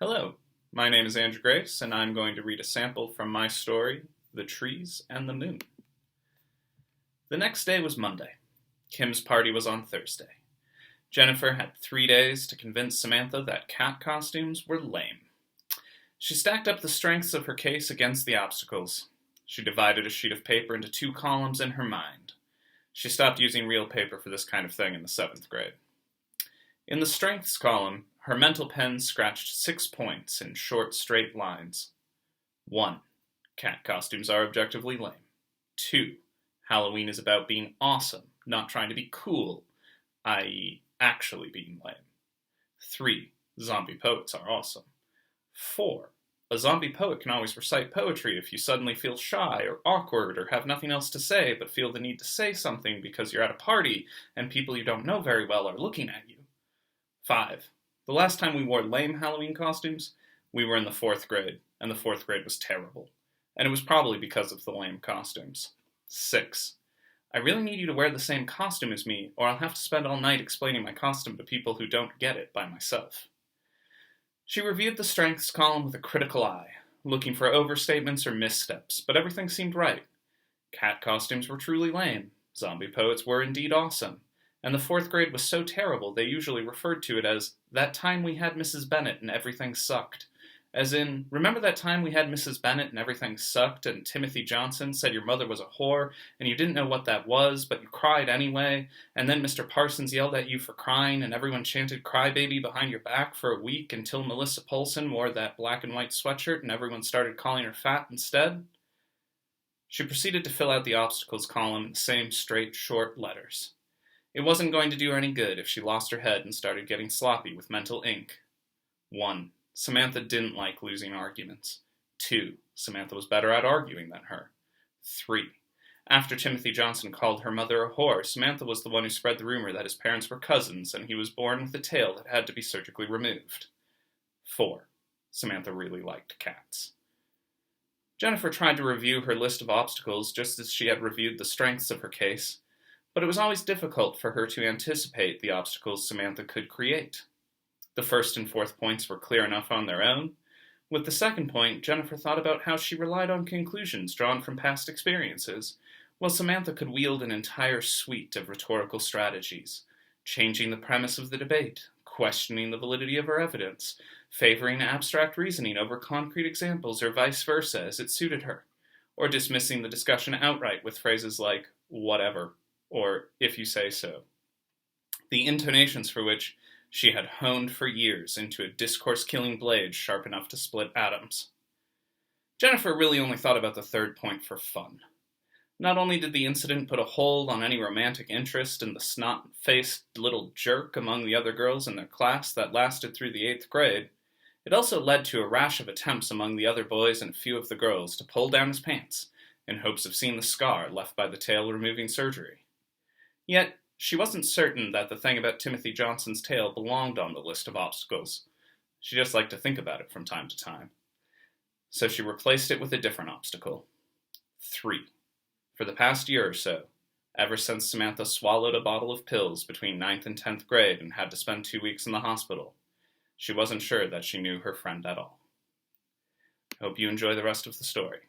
Hello, my name is Andrew Grace, and I'm going to read a sample from my story, The Trees and the Moon. The next day was Monday. Kim's party was on Thursday. Jennifer had 3 days to convince Samantha that cat costumes were lame. She stacked up the strengths of her case against the obstacles. She divided a sheet of paper into 2 columns in her mind. She stopped using real paper for this kind of thing in the 7th grade. In the strengths column, her mental pen scratched 6 points in short, straight lines. 1. Cat costumes are objectively lame. 2. Halloween is about being awesome, not trying to be cool, i.e., actually being lame. 3. Zombie poets are awesome. 4. A zombie poet can always recite poetry if you suddenly feel shy or awkward or have nothing else to say but feel the need to say something because you're at a party and people you don't know very well are looking at you. 5. The last time we wore lame Halloween costumes, we were in the 4th grade, and the 4th grade was terrible. And it was probably because of the lame costumes. 6. I really need you to wear the same costume as me, or I'll have to spend all night explaining my costume to people who don't get it by myself. She reviewed the strengths column with a critical eye, looking for overstatements or missteps, but everything seemed right. Cat costumes were truly lame. Zombie poets were indeed awesome. And the 4th grade was so terrible they usually referred to it as, that time we had Mrs. Bennet and everything sucked. As in, remember that time we had Mrs. Bennet and everything sucked and Timothy Johnson said your mother was a whore and you didn't know what that was, but you cried anyway, and then Mr. Parsons yelled at you for crying and everyone chanted crybaby behind your back for a week until Melissa Polson wore that black and white sweatshirt and everyone started calling her fat instead? She proceeded to fill out the obstacles column in the same straight, short letters. It wasn't going to do her any good if she lost her head and started getting sloppy with mental ink. 1. Samantha didn't like losing arguments. 2. Samantha was better at arguing than her. 3. After Timothy Johnson called her mother a whore, Samantha was the one who spread the rumor that his parents were cousins and he was born with a tail that had to be surgically removed. 4. Samantha really liked cats. Jennifer tried to review her list of obstacles just as she had reviewed the strengths of her case, but it was always difficult for her to anticipate the obstacles Samantha could create. The 1st and 4th points were clear enough on their own. With the 2nd point, Jennifer thought about how she relied on conclusions drawn from past experiences, while Samantha could wield an entire suite of rhetorical strategies, changing the premise of the debate, questioning the validity of her evidence, favoring abstract reasoning over concrete examples or vice versa as it suited her, or dismissing the discussion outright with phrases like, whatever, or if you say so. The intonations for which she had honed for years into a discourse-killing blade sharp enough to split atoms. Jennifer really only thought about the 3rd point for fun. Not only did the incident put a hold on any romantic interest in the snot-faced little jerk among the other girls in their class that lasted through the 8th grade, it also led to a rash of attempts among the other boys and a few of the girls to pull down his pants in hopes of seeing the scar left by the tail-removing surgery. Yet, she wasn't certain that the thing about Timothy Johnson's tail belonged on the list of obstacles. She just liked to think about it from time to time. So she replaced it with a different obstacle. 3. For the past year or so, ever since Samantha swallowed a bottle of pills between 9th and 10th grade and had to spend 2 weeks in the hospital, she wasn't sure that she knew her friend at all. I hope you enjoy the rest of the story.